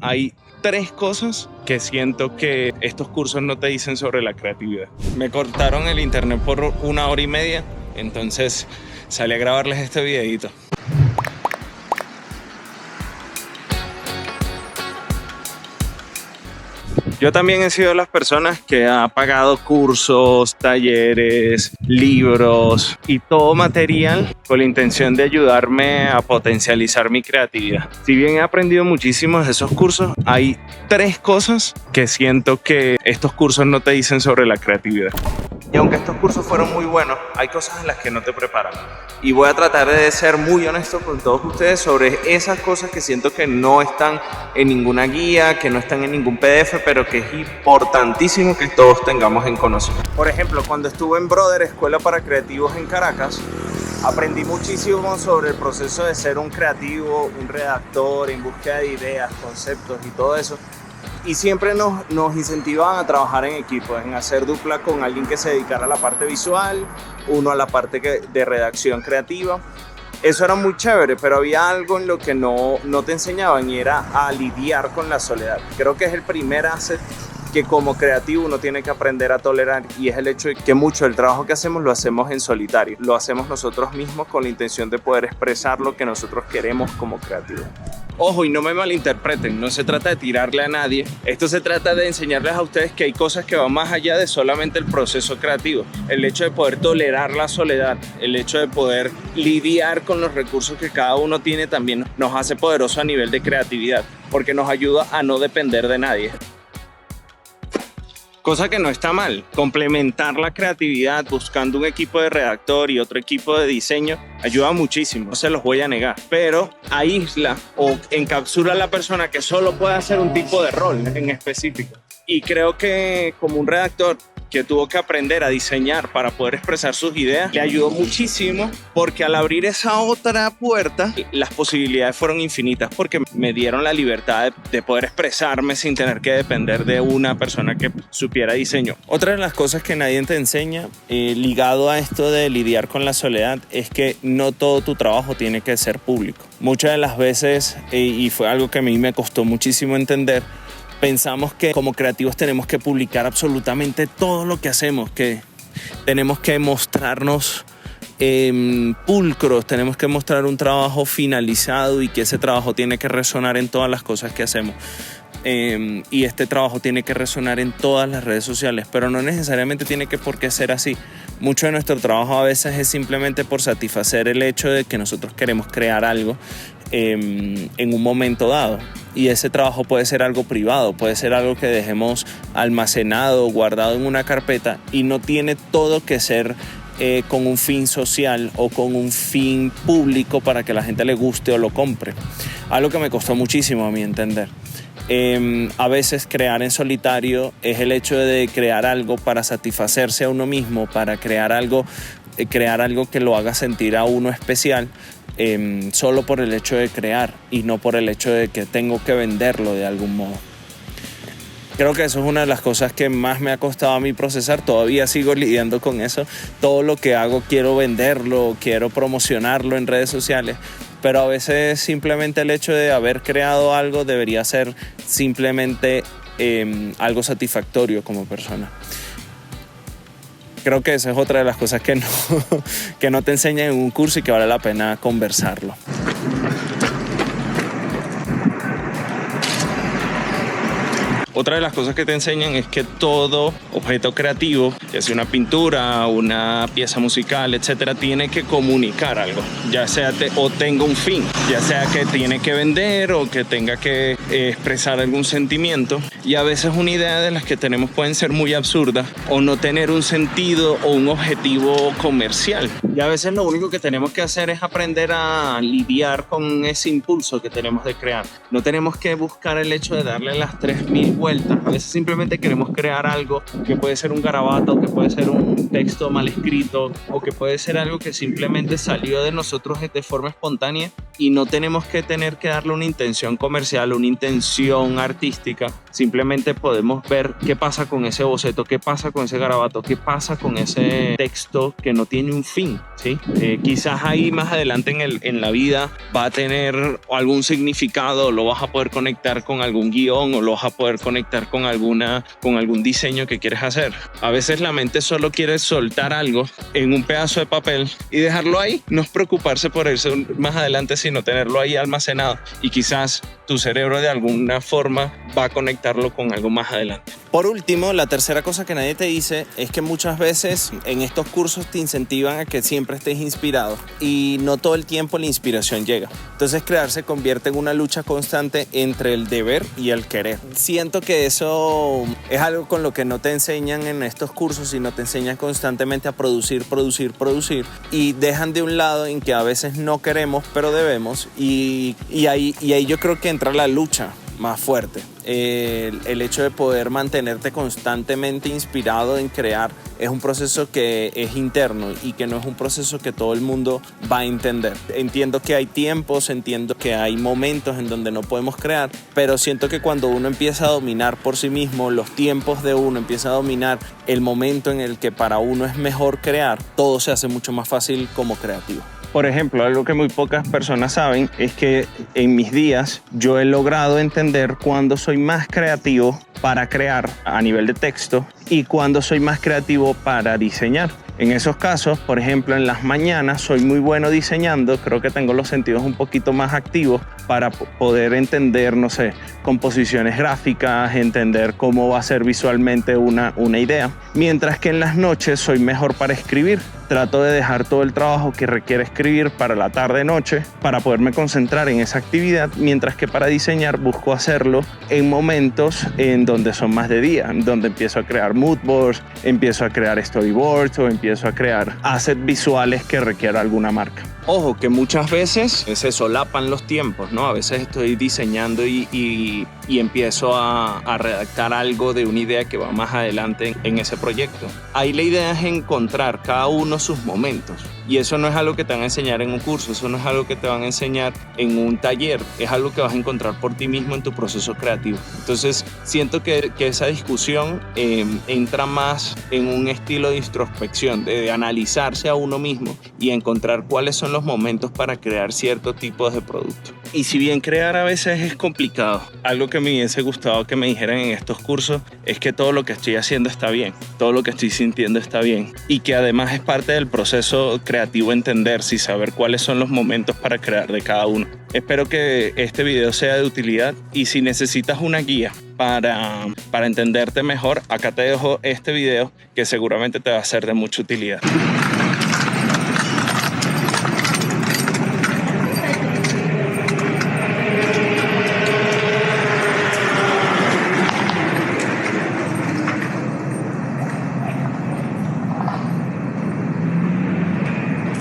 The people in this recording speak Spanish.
Hay tres cosas que siento que estos cursos no te dicen sobre la creatividad. Me cortaron el internet por 1 hora y media, entonces salí a grabarles este videito. Yo también he sido de las personas que ha pagado cursos, talleres, libros y todo material con la intención de ayudarme a potencializar mi creatividad. Si bien he aprendido muchísimo de esos cursos, hay tres cosas que siento que estos cursos no te dicen sobre la creatividad. Y aunque estos cursos fueron muy buenos, hay cosas en las que no te preparan. Y voy a tratar de ser muy honesto con todos ustedes sobre esas cosas que siento que no están en ninguna guía, que no están en ningún PDF, pero que es importantísimo que todos tengamos en conocimiento. Por ejemplo, cuando estuve en Brother, Escuela para Creativos en Caracas, aprendí muchísimo sobre el proceso de ser un creativo, un redactor, en búsqueda de ideas, conceptos y todo eso. Y siempre nos incentivaban a trabajar en equipo, en hacer dupla con alguien que se dedicara a la parte visual, uno a la parte de redacción creativa. Eso era muy chévere, pero había algo en lo que no te enseñaban y era a lidiar con la soledad. Creo que es el primer asset que como creativo uno tiene que aprender a tolerar, y es el hecho de que mucho del trabajo que hacemos lo hacemos en solitario. Lo hacemos nosotros mismos con la intención de poder expresar lo que nosotros queremos como creativos. Ojo, y no me malinterpreten, no se trata de tirarle a nadie. Esto se trata de enseñarles a ustedes que hay cosas que van más allá de solamente el proceso creativo. El hecho de poder tolerar la soledad, el hecho de poder lidiar con los recursos que cada uno tiene también nos hace poderosos a nivel de creatividad, porque nos ayuda a no depender de nadie. Cosa que no está mal, complementar la creatividad buscando un equipo de redactor y otro equipo de diseño ayuda muchísimo, no se los voy a negar, pero aísla o encapsula a la persona que solo puede hacer un tipo de rol en específico. Y creo que como un redactor que tuvo que aprender a diseñar para poder expresar sus ideas, le ayudó muchísimo, porque al abrir esa otra puerta, las posibilidades fueron infinitas, porque me dieron la libertad de poder expresarme sin tener que depender de una persona que supiera diseño. Otra de las cosas que nadie te enseña, ligado a esto de lidiar con la soledad, es que no todo tu trabajo tiene que ser público. Muchas de las veces, y fue algo que a mí me costó muchísimo entender, pensamos que como creativos tenemos que publicar absolutamente todo lo que hacemos, que tenemos que mostrarnos pulcros, tenemos que mostrar un trabajo finalizado y que ese trabajo tiene que resonar en todas las cosas que hacemos. Y este trabajo tiene que resonar en todas las redes sociales, pero no necesariamente tiene que por qué ser así. Mucho de nuestro trabajo a veces es simplemente por satisfacer el hecho de que nosotros queremos crear algo en un momento dado, y ese trabajo puede ser algo privado, puede ser algo que dejemos almacenado, guardado en una carpeta, y no tiene todo que ser con un fin social o con un fin público para que la gente le guste o lo compre. Algo que me costó muchísimo a mi entender. A veces crear en solitario es el hecho de crear algo para satisfacerse a uno mismo, para crear algo que lo haga sentir a uno especial, solo por el hecho de crear y no por el hecho de que tengo que venderlo de algún modo. Creo que eso es una de las cosas que más me ha costado a mí procesar. Todavía sigo lidiando con eso. Todo lo que hago quiero venderlo, quiero promocionarlo en redes sociales, pero a veces simplemente el hecho de haber creado algo debería ser simplemente algo satisfactorio como persona. Creo que esa es otra de las cosas que no te enseñan en un curso y que vale la pena conversarlo. Otra de las cosas que te enseñan es que todo objeto creativo, ya sea una pintura, una pieza musical, etcétera, tiene que comunicar algo, ya sea o tenga un fin, ya sea que tiene que vender o que tenga que expresar algún sentimiento. Y a veces una idea de las que tenemos pueden ser muy absurdas o no tener un sentido o un objetivo comercial. Y a veces lo único que tenemos que hacer es aprender a lidiar con ese impulso que tenemos de crear. No tenemos que buscar el hecho de darle las 3000 vueltas. A veces simplemente queremos crear algo que puede ser un garabato, que puede ser un texto mal escrito, o que puede ser algo que simplemente salió de nosotros de forma espontánea, y no tenemos que tener que darle una intención comercial, una intención artística. Simplemente podemos ver qué pasa con ese boceto, qué pasa con ese garabato, qué pasa con ese texto que no tiene un fin, ¿sí? Quizás ahí más adelante en la vida va a tener algún significado, lo vas a poder conectar con algún guión o lo vas a poder conectar con algún diseño que quieres hacer. A veces la mente solo quiere soltar algo en un pedazo de papel y dejarlo ahí, no es preocuparse por eso más adelante, sino tenerlo ahí almacenado, y quizás tu cerebro de alguna forma va a conectarlo con algo más adelante. Por último, la tercera cosa que nadie te dice es que muchas veces en estos cursos te incentivan a que siempre estés inspirado y no todo el tiempo la inspiración llega. Entonces crear se convierte en una lucha constante entre el deber y el querer. Siento que eso es algo con lo que no te enseñan en estos cursos, sino te enseñan constantemente a producir y dejan de un lado en que a veces no queremos pero debemos, y ahí yo creo que entra la lucha más fuerte. El hecho de poder mantenerte constantemente inspirado en crear es un proceso que es interno y que no es un proceso que todo el mundo va a entender. Entiendo que hay tiempos, entiendo que hay momentos en donde no podemos crear, pero siento que cuando uno empieza a dominar por sí mismo los tiempos de uno, empieza a dominar el momento en el que para uno es mejor crear, todo se hace mucho más fácil como creativo. Por ejemplo, algo que muy pocas personas saben es que en mis días yo he logrado entender cuándo soy más creativo para crear a nivel de texto y cuándo soy más creativo para diseñar. En esos casos, por ejemplo, en las mañanas soy muy bueno diseñando, creo que tengo los sentidos un poquito más activos para poder entender, no sé, composiciones gráficas, entender cómo va a ser visualmente una idea. Mientras que en las noches soy mejor para escribir. Trato de dejar todo el trabajo que requiere escribir para la tarde-noche para poderme concentrar en esa actividad, mientras que para diseñar busco hacerlo en momentos en donde son más de día, donde empiezo a crear mood boards, empiezo a crear storyboards o empiezo a crear assets visuales que requiera alguna marca. Ojo, que muchas veces se solapan los tiempos, ¿no? A veces estoy diseñando y empiezo a redactar algo de una idea que va más adelante en ese proyecto. Ahí la idea es encontrar cada uno sus momentos. Y eso no es algo que te van a enseñar en un curso, eso no es algo que te van a enseñar en un taller, es algo que vas a encontrar por ti mismo en tu proceso creativo. Entonces, siento que esa discusión entra más en un estilo de introspección, de analizarse a uno mismo y encontrar cuáles son los momentos para crear cierto tipo de producto. Y si bien crear a veces es complicado, algo que me hubiese gustado que me dijeran en estos cursos es que todo lo que estoy haciendo está bien, todo lo que estoy sintiendo está bien, y que además es parte del proceso creativo entenderse y saber cuáles son los momentos para crear de cada uno. Espero que este video sea de utilidad, y si necesitas una guía para entenderte mejor, acá te dejo este video que seguramente te va a ser de mucha utilidad.